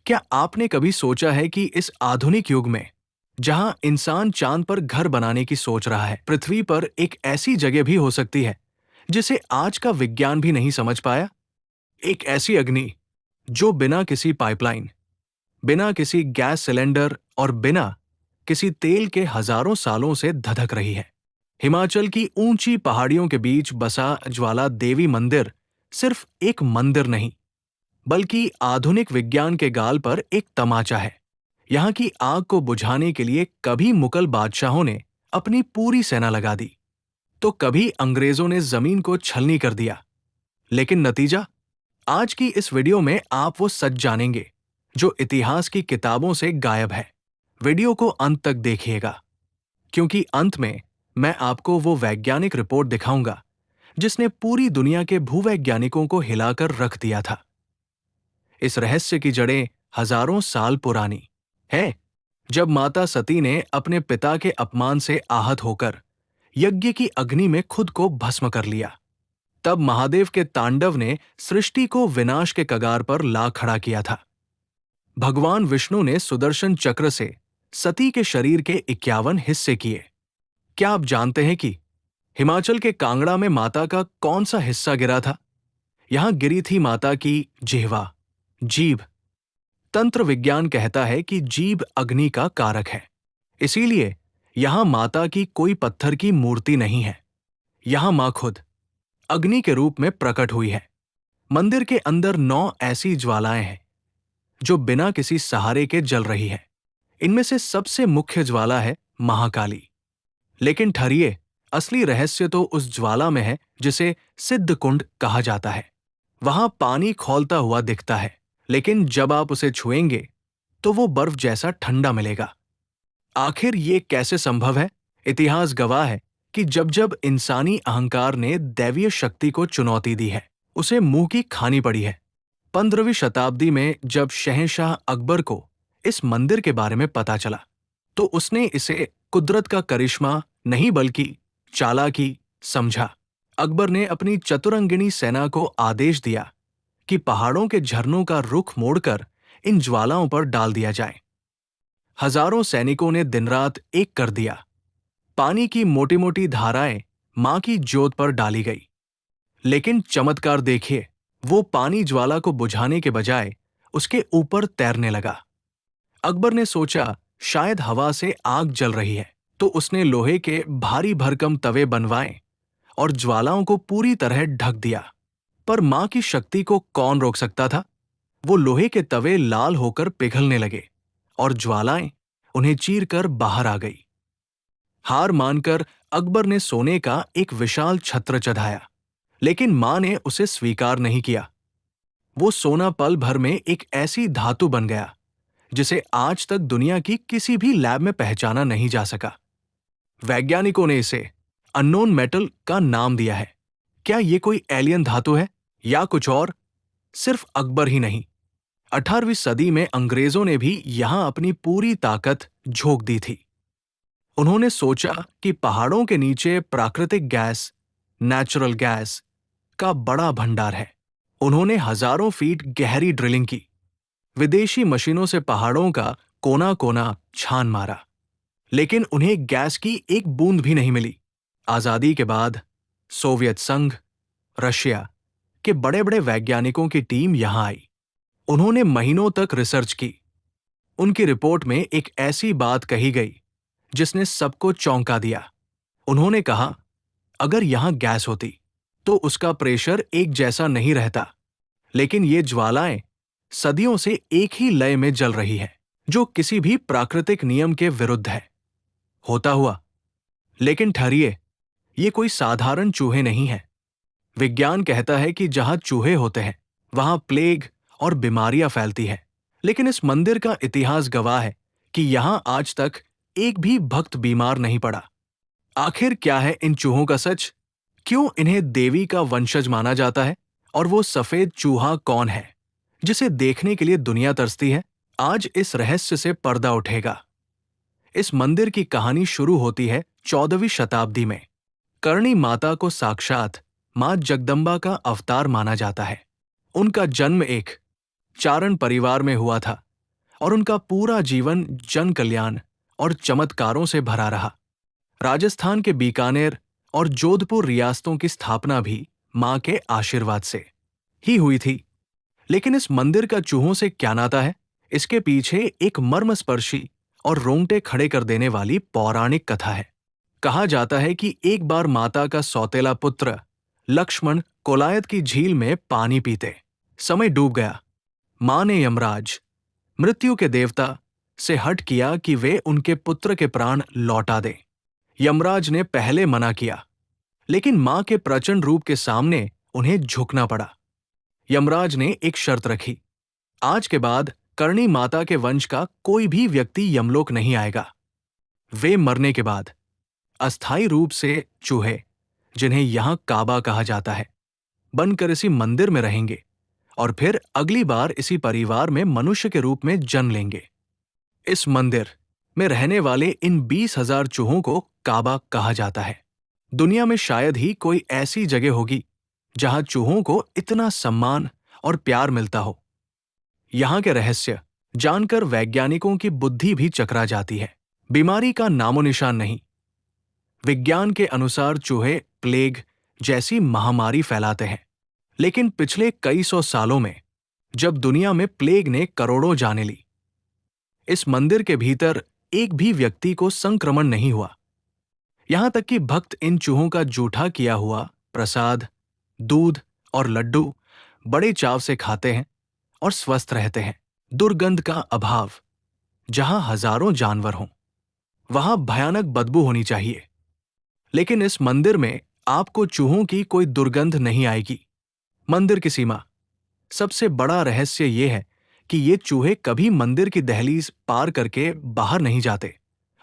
क्या आपने कभी सोचा है कि इस आधुनिक युग में जहां इंसान चांद पर घर बनाने की सोच रहा है, पृथ्वी पर एक ऐसी जगह भी हो सकती है जिसे आज का विज्ञान भी नहीं समझ पाया? एक ऐसी अग्नि जो बिना किसी पाइपलाइन, बिना किसी गैस सिलेंडर और बिना किसी तेल के हजारों सालों से धधक रही है। हिमाचल की ऊंची पहाड़ियों के बीच बसा ज्वाला देवी मंदिर सिर्फ एक मंदिर नहीं, बल्कि आधुनिक विज्ञान के गाल पर एक तमाचा है। यहाँ की आग को बुझाने के लिए कभी मुगल बादशाहों ने अपनी पूरी सेना लगा दी, तो कभी अंग्रेजों ने जमीन को छलनी कर दिया। लेकिन नतीजा? आज की इस वीडियो में आप वो सच जानेंगे जो इतिहास की किताबों से गायब है। वीडियो को अंत तक देखिएगा, क्योंकि अंत में मैं आपको वो वैज्ञानिक रिपोर्ट दिखाऊंगा जिसने पूरी दुनिया के भूवैज्ञानिकों को हिलाकर रख दिया था। इस रहस्य की जड़ें हजारों साल पुरानी है। जब माता सती ने अपने पिता के अपमान से आहत होकर यज्ञ की अग्नि में खुद को भस्म कर लिया, तब महादेव के तांडव ने सृष्टि को विनाश के कगार पर ला खड़ा किया था। भगवान विष्णु ने सुदर्शन चक्र से सती के शरीर के 51 हिस्से किए। क्या आप जानते हैं कि हिमाचल के कांगड़ा में माता का कौन सा हिस्सा गिरा था? यहां गिरी थी माता की जिह्वा, जीभ। तंत्र विज्ञान कहता है कि जीभ अग्नि का कारक है, इसीलिए यहां माता की कोई पत्थर की मूर्ति नहीं है। यहां मां खुद अग्नि के रूप में प्रकट हुई है। मंदिर के अंदर 9 ऐसी ज्वालाएं हैं जो बिना किसी सहारे के जल रही है। इनमें से सबसे मुख्य ज्वाला है महाकाली। लेकिन ठहरिए, असली रहस्य तो उस ज्वाला में है जिसे सिद्ध कुंड कहा जाता है। वहां पानी खौलता हुआ दिखता है, लेकिन जब आप उसे छुएंगे तो वो बर्फ जैसा ठंडा मिलेगा। आखिर ये कैसे संभव है? इतिहास गवाह है कि जब जब इंसानी अहंकार ने दैवीय शक्ति को चुनौती दी है, उसे मुंह की खानी पड़ी है। 15वीं शताब्दी में जब शहंशाह अकबर को इस मंदिर के बारे में पता चला, तो उसने इसे कुदरत का करिश्मा नहीं बल्कि चालाकी समझा। अकबर ने अपनी चतुरंगिनी सेना को आदेश दिया कि पहाड़ों के झरनों का रुख मोड़कर इन ज्वालाओं पर डाल दिया जाए। हजारों सैनिकों ने दिन रात एक कर दिया। पानी की मोटी मोटी धाराएं मां की ज्योत पर डाली गई। लेकिन चमत्कार देखिए, वो पानी ज्वाला को बुझाने के बजाय उसके ऊपर तैरने लगा। अकबर ने सोचा शायद हवा से आग जल रही है, तो उसने लोहे के भारी भरकम तवे बनवाए और ज्वालाओं को पूरी तरह ढक दिया। पर मां की शक्ति को कौन रोक सकता था? वो लोहे के तवे लाल होकर पिघलने लगे और ज्वालाएं उन्हें चीरकर बाहर आ गई। हार मानकर अकबर ने सोने का एक विशाल छत्र चढ़ाया, लेकिन मां ने उसे स्वीकार नहीं किया। वो सोना पल भर में एक ऐसी धातु बन गया जिसे आज तक दुनिया की किसी भी लैब में पहचाना नहीं जा सका। वैज्ञानिकों ने इसे अननोन मेटल का नाम दिया है। क्या ये कोई एलियन धातु है या कुछ और? सिर्फ अकबर ही नहीं, 18वीं सदी में अंग्रेजों ने भी यहां अपनी पूरी ताकत झोंक दी थी। उन्होंने सोचा कि पहाड़ों के नीचे प्राकृतिक गैस, नेचुरल गैस का बड़ा भंडार है। उन्होंने हजारों फीट गहरी ड्रिलिंग की, विदेशी मशीनों से पहाड़ों का कोना कोना छान मारा, लेकिन उन्हें गैस की एक बूंद भी नहीं मिली। आजादी के बाद सोवियत संघ, रशिया के बड़े बड़े वैज्ञानिकों की टीम यहां आई। उन्होंने महीनों तक रिसर्च की। उनकी रिपोर्ट में एक ऐसी बात कही गई जिसने सबको चौंका दिया। उन्होंने कहा, अगर यहां गैस होती तो उसका प्रेशर एक जैसा नहीं रहता, लेकिन ये ज्वालाएं सदियों से एक ही लय में जल रही है, जो किसी भी प्राकृतिक नियम के विरुद्ध है। होता हुआ। लेकिन ठहरिए, ये कोई साधारण चूहे नहीं है। विज्ञान कहता है कि जहां चूहे होते हैं वहां प्लेग और बीमारियां फैलती है, लेकिन इस मंदिर का इतिहास गवाह है कि यहां आज तक एक भी भक्त बीमार नहीं पड़ा। आखिर क्या है इन चूहों का सच? क्यों इन्हें देवी का वंशज माना जाता है? और वो सफेद चूहा कौन है जिसे देखने के लिए दुनिया तरसती है? आज इस रहस्य से पर्दा उठेगा। इस मंदिर की कहानी शुरू होती है 14वीं शताब्दी में। करणी माता को साक्षात मां जगदम्बा का अवतार माना जाता है। उनका जन्म एक चारण परिवार में हुआ था, और उनका पूरा जीवन जन कल्याण और चमत्कारों से भरा रहा। राजस्थान के बीकानेर और जोधपुर रियासतों की स्थापना भी मां के आशीर्वाद से ही हुई थी। लेकिन इस मंदिर का चूहों से क्या नाता है? इसके पीछे एक मर्मस्पर्शी और रोंगटे खड़े कर देने वाली पौराणिक कथा है। कहा जाता है कि एक बार माता का सौतेला पुत्र लक्ष्मण कोलायत की झील में पानी पीते समय डूब गया। मां ने यमराज, मृत्यु के देवता, से हठ किया कि वे उनके पुत्र के प्राण लौटा दें। यमराज ने पहले मना किया, लेकिन मां के प्रचंड रूप के सामने उन्हें झुकना पड़ा। यमराज ने एक शर्त रखी, आज के बाद करणी माता के वंश का कोई भी व्यक्ति यमलोक नहीं आएगा। वे मरने के बाद अस्थायी रूप से चूहे, जिन्हें यहां काबा कहा जाता है, बनकर इसी मंदिर में रहेंगे और फिर अगली बार इसी परिवार में मनुष्य के रूप में जन्म लेंगे। इस मंदिर में रहने वाले इन 20,000 चूहों को काबा कहा जाता है। दुनिया में शायद ही कोई ऐसी जगह होगी जहां चूहों को इतना सम्मान और प्यार मिलता हो। यहां के रहस्य जानकर वैज्ञानिकों की बुद्धि भी चकरा जाती है। बीमारी का नामो निशान नहीं। विज्ञान के अनुसार चूहे प्लेग जैसी महामारी फैलाते हैं, लेकिन पिछले कई सौ सालों में जब दुनिया में प्लेग ने करोड़ों जानें ली, इस मंदिर के भीतर एक भी व्यक्ति को संक्रमण नहीं हुआ। यहां तक कि भक्त इन चूहों का जूठा किया हुआ प्रसाद, दूध और लड्डू बड़े चाव से खाते हैं और स्वस्थ रहते हैं। दुर्गंध का अभाव। जहां हजारों जानवर हों, वहां भयानक बदबू होनी चाहिए, लेकिन इस मंदिर में आपको चूहों की कोई दुर्गंध नहीं आएगी। मंदिर की सीमा। सबसे बड़ा रहस्य यह है कि ये चूहे कभी मंदिर की दहलीज पार करके बाहर नहीं जाते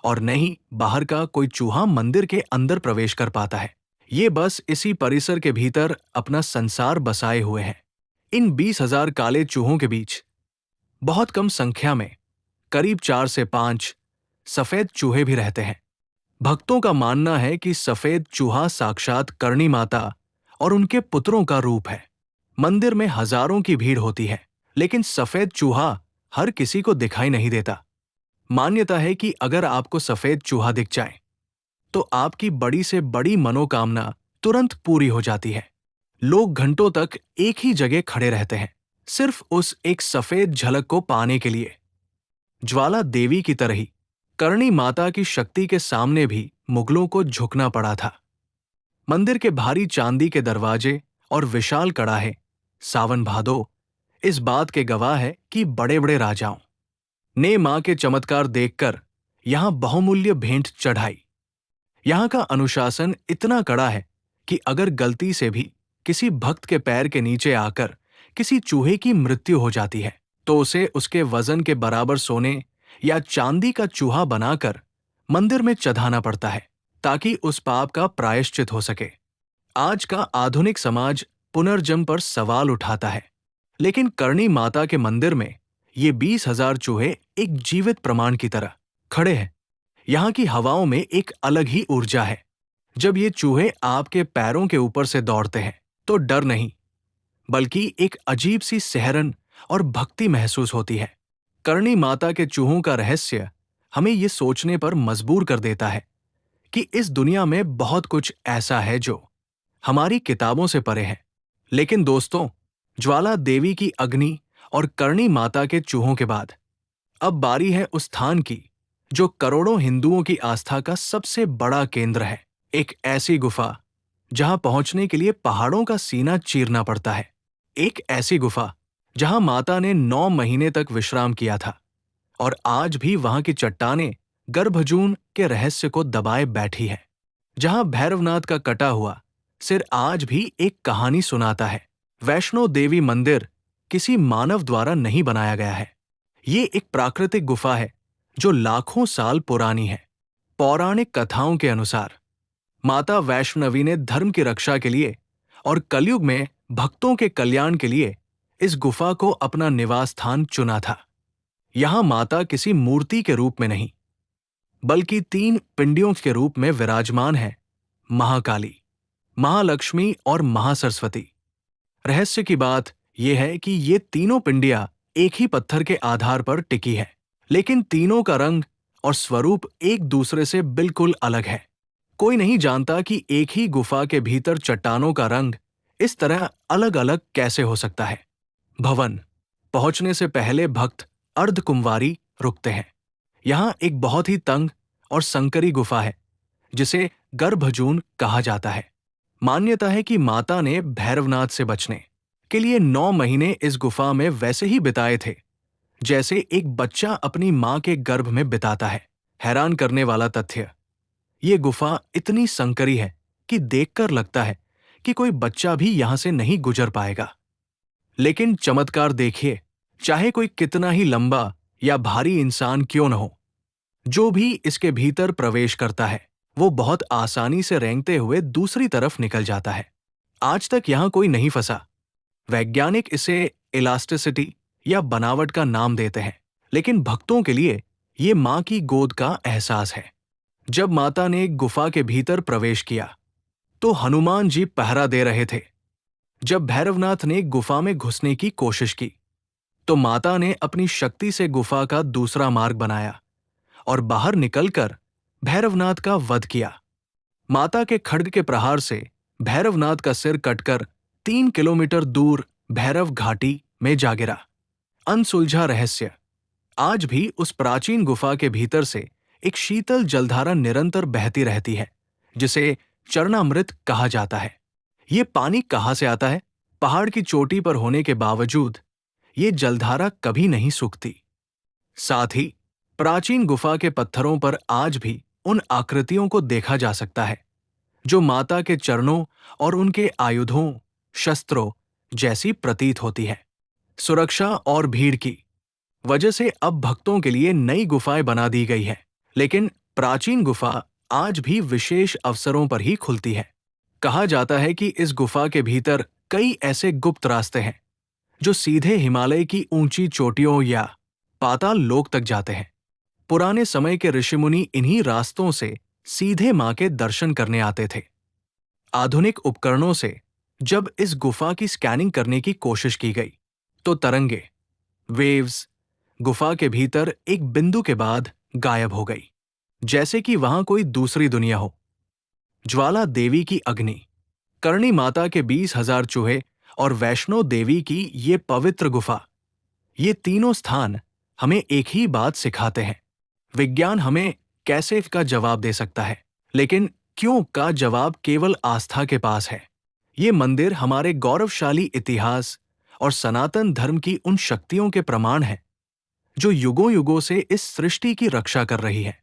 और न ही बाहर का कोई चूहा मंदिर के अंदर प्रवेश कर पाता है। ये बस इसी परिसर के भीतर अपना संसार बसाए हुए हैं। इन 20,000 काले चूहों के बीच बहुत कम संख्या में करीब 4 से 5 सफेद चूहे भी रहते हैं। भक्तों का मानना है कि सफेद चूहा साक्षात करणी माता और उनके पुत्रों का रूप है। मंदिर में हजारों की भीड़ होती है, लेकिन सफेद चूहा हर किसी को दिखाई नहीं देता। मान्यता है कि अगर आपको सफेद चूहा दिख जाए तो आपकी बड़ी से बड़ी मनोकामना तुरंत पूरी हो जाती है। लोग घंटों तक एक ही जगह खड़े रहते हैं, सिर्फ उस एक सफेद झलक को पाने के लिए। ज्वाला देवी की तरह ही करणी माता की शक्ति के सामने भी मुगलों को झुकना पड़ा था। मंदिर के भारी चांदी के दरवाजे और विशाल कड़ाहे सावन भादो इस बात के गवाह है कि बड़े बड़े राजाओं ने मां के चमत्कार देखकर यहां बहुमूल्य भेंट चढ़ाई। यहां का अनुशासन इतना कड़ा है कि अगर गलती से भी किसी भक्त के पैर के नीचे आकर किसी चूहे की मृत्यु हो जाती है तो उसे उसके वजन के बराबर सोने या चांदी का चूहा बनाकर मंदिर में चढ़ाना पड़ता है, ताकि उस पाप का प्रायश्चित हो सके। आज का आधुनिक समाज पुनर्जन्म पर सवाल उठाता है, लेकिन करणी माता के मंदिर में ये 20,000 चूहे एक जीवित प्रमाण की तरह खड़े हैं। यहाँ की हवाओं में एक अलग ही ऊर्जा है। जब ये चूहे आपके पैरों के ऊपर से दौड़ते हैं तो डर नहीं, बल्कि एक अजीब सी सहरन और भक्ति महसूस होती है। करणी माता के चूहों का रहस्य हमें ये सोचने पर मजबूर कर देता है कि इस दुनिया में बहुत कुछ ऐसा है जो हमारी किताबों से परे है। लेकिन दोस्तों, ज्वाला देवी की अग्नि और करणी माता के चूहों के बाद अब बारी है उस स्थान की जो करोड़ों हिंदुओं की आस्था का सबसे बड़ा केंद्र है। एक ऐसी गुफा जहां पहुंचने के लिए पहाड़ों का सीना चीरना पड़ता है। एक ऐसी गुफा जहां माता ने 9 महीने तक विश्राम किया था और आज भी वहां की चट्टानें गर्भजून के रहस्य को दबाए बैठी है। जहां भैरवनाथ का कटा हुआ सिर आज भी एक कहानी सुनाता है। वैष्णो देवी मंदिर किसी मानव द्वारा नहीं बनाया गया है। ये एक प्राकृतिक गुफा है जो लाखों साल पुरानी है। पौराणिक कथाओं के अनुसार माता वैष्णवी ने धर्म की रक्षा के लिए और कलयुग में भक्तों के कल्याण के लिए इस गुफा को अपना निवास स्थान चुना था। यहां माता किसी मूर्ति के रूप में नहीं, बल्कि 3 पिंडियों के रूप में विराजमान है: महाकाली, महालक्ष्मी और महासरस्वती। रहस्य की बात यह है कि ये तीनों पिंडियां एक ही पत्थर के आधार पर टिकी है, लेकिन तीनों का रंग और स्वरूप एक दूसरे से बिल्कुल अलग है। कोई नहीं जानता कि एक ही गुफा के भीतर चट्टानों का रंग इस तरह अलग-अलग कैसे हो सकता है। भवन पहुंचने से पहले भक्त अर्धकुंवारी रुकते हैं। यहाँ एक बहुत ही तंग और संकरी गुफा है, जिसे गर्भजून कहा जाता है। मान्यता है कि माता ने भैरवनाथ से बचने के लिए 9 महीने इस गुफा में वैसे ही बिताए थे, जैसे एक बच्चा अपनी मां के गर्भ में बिताता है। हैरान करने वाला तथ्य, ये गुफा इतनी संकरी है कि देखकर लगता है कि कोई बच्चा भी यहां से नहीं गुजर पाएगा। लेकिन चमत्कार देखिए, चाहे कोई कितना ही लंबा या भारी इंसान क्यों न हो, जो भी इसके भीतर प्रवेश करता है, वो बहुत आसानी से रेंगते हुए दूसरी तरफ निकल जाता है। आज तक यहां कोई नहीं फंसा। वैज्ञानिक इसे इलास्टिसिटी या बनावट का नाम देते हैं, लेकिन भक्तों के लिए ये मां की गोद का एहसास है। जब माता ने गुफा के भीतर प्रवेश किया, तो हनुमान जी पहरा दे रहे थे। जब भैरवनाथ ने गुफा में घुसने की कोशिश की, तो माता ने अपनी शक्ति से गुफा का दूसरा मार्ग बनाया और बाहर निकलकर भैरवनाथ का वध किया। माता के खड्ग के प्रहार से भैरवनाथ का सिर कटकर 3 किलोमीटर दूर भैरव घाटी में जा गिरा। अनसुलझा रहस्य, आज भी उस प्राचीन गुफा के भीतर से एक शीतल जलधारा निरंतर बहती रहती है, जिसे चरणामृत कहा जाता है। ये पानी कहाँ से आता है? पहाड़ की चोटी पर होने के बावजूद ये जलधारा कभी नहीं सूखती। साथ ही प्राचीन गुफा के पत्थरों पर आज भी उन आकृतियों को देखा जा सकता है, जो माता के चरणों और उनके आयुधों, शस्त्रों जैसी प्रतीत होती है। सुरक्षा और भीड़ की वजह से अब भक्तों के लिए नई गुफाएं बना दी गई है, लेकिन प्राचीन गुफा आज भी विशेष अवसरों पर ही खुलती है। कहा जाता है कि इस गुफा के भीतर कई ऐसे गुप्त रास्ते हैं, जो सीधे हिमालय की ऊंची चोटियों या पाताल लोक तक जाते हैं। पुराने समय के ऋषिमुनि इन्हीं रास्तों से सीधे मां के दर्शन करने आते थे। आधुनिक उपकरणों से जब इस गुफा की स्कैनिंग करने की कोशिश की गई, तो तरंगे, वेव्स, गुफा के भीतर एक बिंदु के बाद गायब हो गई, जैसे कि वहां कोई दूसरी दुनिया हो। ज्वाला देवी की अग्नि, करणी माता के 20,000 चूहे और वैष्णो देवी की ये पवित्र गुफा, ये तीनों स्थान हमें एक ही बात सिखाते हैं। विज्ञान हमें कैसे का जवाब दे सकता है, लेकिन क्यों का जवाब केवल आस्था के पास है। ये मंदिर हमारे गौरवशाली इतिहास और सनातन धर्म की उन शक्तियों के प्रमाण हैं, जो युगों युगों से इस सृष्टि की रक्षा कर रही है।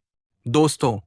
दोस्तों,